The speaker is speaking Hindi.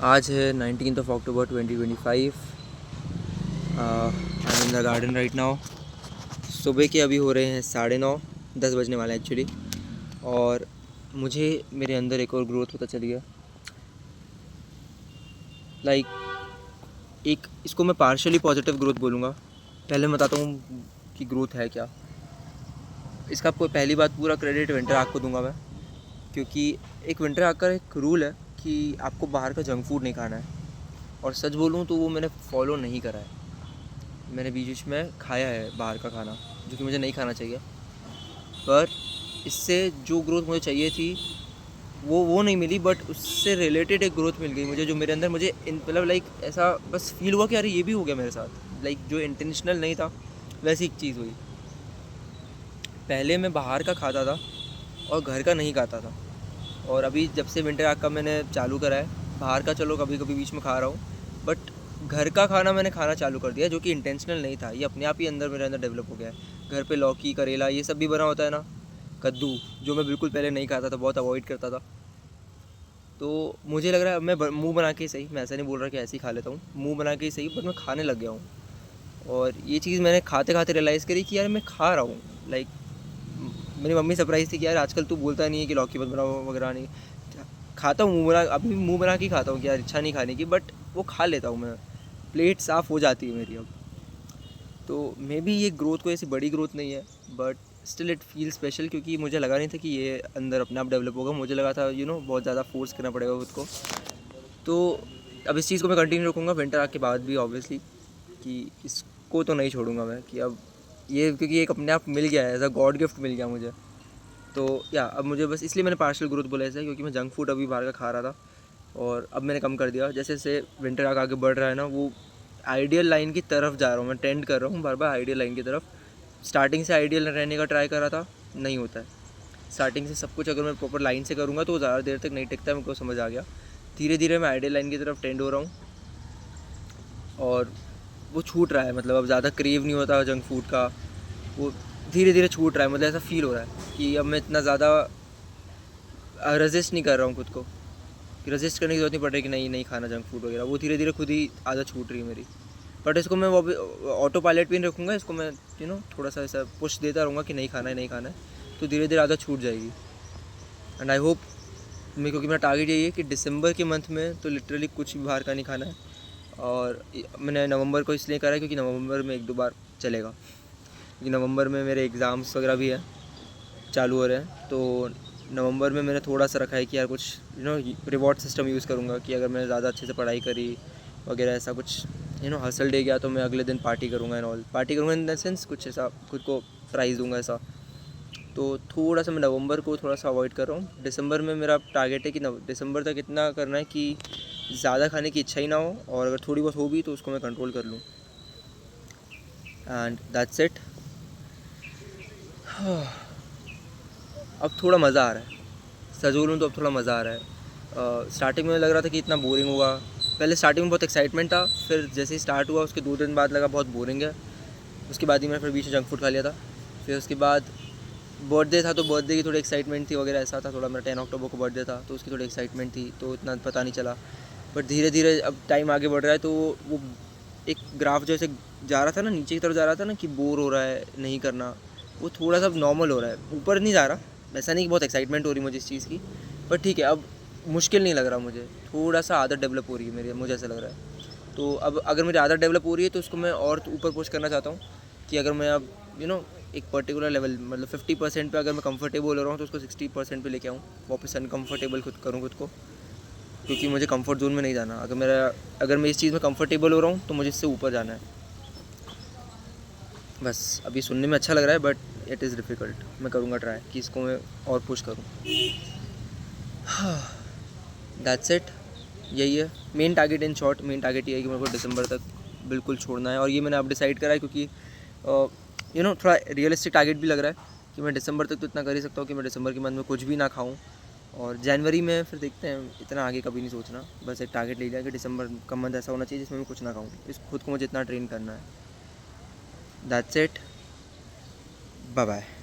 आज है 19th October 2025। I am in the garden right now. सुबह के अभी हो रहे हैं 9:30, 10 बजने वाले हैं एक्चुअली। और मुझे मेरे अंदर एक और ग्रोथ पता चली है। एक इसको मैं पार्शियली पॉजिटिव ग्रोथ बोलूँगा। पहले मैं बताता हूँ कि ग्रोथ है क्या। इसका आपको पहली बात पूरा क्रेडिट विंटर आग को दूंगा मैं, क्योंकि एक विंटर आग का एक रूल है कि आपको बाहर का जंक फूड नहीं खाना है। और सच बोलूँ तो वो मैंने फॉलो नहीं करा है। मैंने बीच में खाया है बाहर का खाना, जो कि मुझे नहीं खाना चाहिए। पर इससे जो ग्रोथ मुझे चाहिए थी वो नहीं मिली, बट उससे रिलेटेड एक ग्रोथ मिल गई मुझे, जो मेरे अंदर मुझे मतलब ऐसा बस फील हुआ कि अरे ये भी हो गया मेरे साथ। जो इंटेंशनल नहीं था वैसी एक चीज़ हुई। पहले मैं बाहर का खाता था और घर का नहीं खाता था। और अभी जब से विंटर आग का मैंने चालू करा है, बाहर का चलो कभी कभी बीच में खा रहा हूँ, बट घर का खाना मैंने खाना चालू कर दिया, जो कि इंटेंशनल नहीं था। ये अपने आप ही मेरे अंदर डेवलप हो गया है। घर पे लौकी करेला ये सब भी बना होता है ना, कद्दू, जो मैं बिल्कुल पहले नहीं खाता था, बहुत अवॉइड करता था। तो मुझे लग रहा है मैं मुंह बना के ही सही, मैं ऐसा नहीं बोल रहा कि ऐसे ही खा लेता हूँ, मुंह बना के ही सही, बट मैं खाने लग गया हूँ। और ये चीज़ मैंने खाते खाते रियलाइज़ करी कि यार मैं खा रहा हूँ। मेरी मम्मी सरप्राइज़ थी कि यार आजकल तू बोलता नहीं है कि लौकी मत बनाओ वगैरह। नहीं खाता हूँ, मुँह बना, अभी भी मुँह बना के खाता हूँ कि यार इच्छा नहीं खाने की, बट वो खा लेता हूँ मैं। प्लेट साफ़ हो जाती है मेरी अब। तो मे बी ये ग्रोथ कोई ऐसी बड़ी ग्रोथ नहीं है, but still it feel special, क्योंकि मुझे लगा नहीं था कि ये अंदर अपने आप डेवलप होगा। मुझे लगा था बहुत ज़्यादा फोर्स करना पड़ेगा खुद को। तो अब इस चीज़ को मैं कंटिन्यू रखूँगा विंटर आग के बाद भी ऑब्वियसली, कि इसको तो नहीं छोड़ूंगा मैं, कि अब ये, क्योंकि एक अपने आप मिल गया है, एज अ गॉड गिफ्ट मिल गया मुझे। तो या अब मुझे बस इसलिए मैंने पार्शियल ग्रोथ बोला ऐसा, क्योंकि मैं जंक फूड अभी बाहर का खा रहा था और अब मैंने कम कर दिया। जैसे जैसे विंटर आगे बढ़ रहा है ना, वो आइडियल लाइन की तरफ जा रहा हूँ मैं, टेंड कर रहा हूँ बार बार आइडियल लाइन की तरफ। स्टार्टिंग से आइडियल रहने का ट्राई कर रहा था, नहीं होता है। स्टार्टिंग से सब कुछ अगर मैं प्रॉपर लाइन से करूँगा तो ज़्यादा देर तक नहीं टिकता है, मेरे को समझ आ गया। धीरे धीरे मैं आइडियल लाइन की तरफ टेंड हो रहा हूँ और वो छूट रहा है। मतलब अब ज़्यादा क्रेव नहीं होता जंक फूड का, वो धीरे धीरे छूट रहा है। मतलब ऐसा फील हो रहा है कि अब मैं इतना ज़्यादा रजिस्ट नहीं कर रहा हूँ खुद को, कि रजिस्ट करने की जरूरत नहीं पड़ रही कि नहीं खाना जंक फूड वगैरह। वो धीरे धीरे खुद ही आदत छूट रही है मेरी। बट इसको मैं वो ऑटो पायलट भी नहीं रखूँगा, इसको मैं थोड़ा सा ऐसा पुश देता रहूँगा कि नहीं खाना है नहीं खाना है, तो धीरे धीरे आदत छूट जाएगी। एंड आई होप क्योंकि मेरा टारगेट यही है कि दिसंबर के मंथ में तो लिटरली कुछ भी बाहर का नहीं खाना है। और मैंने नवंबर को इसलिए करा है क्योंकि नवंबर में 1-2 बार चलेगा, क्योंकि नवंबर में मेरे एग्ज़ाम्स वगैरह भी हैं, चालू हो रहे हैं। तो नवंबर में मैंने थोड़ा सा रखा है कि यार कुछ रिवॉर्ड सिस्टम यूज़ करूँगा, कि अगर मैंने ज़्यादा अच्छे से पढ़ाई करी वगैरह, ऐसा कुछ हसल डे गया तो मैं अगले दिन पार्टी करूँगा एंड ऑल। पार्टी करूँगा इन द सेंस कुछ ऐसा खुद को प्राइज़ दूंगा ऐसा। तो थोड़ा सा मैं नवंबर को थोड़ा सा अवॉइड कर रहा हूँ। दिसंबर में मेरा टारगेट है कि दिसंबर तक इतना करना है कि ज़्यादा खाने की इच्छा ही ना हो, और अगर थोड़ी बहुत हो भी तो उसको मैं कंट्रोल कर लूँ। And that's it. अब थोड़ा मज़ा आ रहा है, सच बोलूँ तो अब थोड़ा मज़ा आ रहा है। स्टार्टिंग में लग रहा था कि इतना बोरिंग होगा। पहले स्टार्टिंग में बहुत एक्साइटमेंट था, फिर जैसे ही स्टार्ट हुआ उसके 2 दिन बाद लगा बहुत बोरिंग है। उसके बाद ही मैंने फिर बीच में जंक फूड खा लिया था। फिर उसके बाद बर्थडे था तो बर्थडे की थोड़ी एक्साइटमेंट थी वगैरह, ऐसा था थोड़ा। मेरा 10 अक्टूबर को बर्थडे था तो उसकी थोड़ी एक्साइटमेंट थी, तो इतना पता नहीं चला। बट धीरे धीरे अब टाइम आगे बढ़ रहा है, तो वो एक ग्राफ जैसे जा रहा था ना, नीचे की तरफ जा रहा था ना, कि बोर हो रहा है नहीं करना, वो थोड़ा सा नॉर्मल हो रहा है, ऊपर नहीं जा रहा। ऐसा नहीं कि बहुत एक्साइटमेंट हो रही मुझे इस चीज़ की, पर ठीक है, अब मुश्किल नहीं लग रहा मुझे। थोड़ा सा आदत डेवलप हो रही है मेरी, मुझे ऐसा लग रहा है। तो अब अगर मेरी आदत डेवलप हो रही है तो उसको मैं और ऊपर पुश करना चाहता हूँ, कि अगर मैं अब एक पर्टिकुलर लेवल, मतलब 50% पे अगर मैं कंफर्टेबल हो रहा हूँ तो उसको 60% पे लेके आऊँ, वापस अनकम्फर्टेबल खुद करूँ खुद को, क्योंकि मुझे कंफर्ट जोन में नहीं जाना। अगर मैं इस चीज़ में कंफर्टेबल हो रहा हूँ तो मुझे इससे ऊपर जाना है। बस अभी सुनने में अच्छा लग रहा है, बट इट इज़ डिफ़िकल्ट। मैं करूँगा ट्राई कि इसको मैं और पुश करूँ। That's it. यही है main target. In short main target ये है कि मेरे को दिसंबर तक बिल्कुल छोड़ना है। और ये मैंने अब डिसाइड करा है, क्योंकि थोड़ा रियलिस्टिक टारगेट भी लग रहा है कि मैं दिसंबर तक तो इतना कर ही सकता हूँ कि मैं दिसंबर के मंथ में कुछ भी ना खाऊँ, और जनवरी में फिर देखते हैं। इतना आगे कभी नहीं सोचना, बस एक टारगेट ले लिया कि दिसंबर का मंथ ऐसा होना चाहिए जिसमें मैं कुछ ना खाऊँ। इस खुद को मुझे इतना ट्रेन करना है। That's it. Bye bye.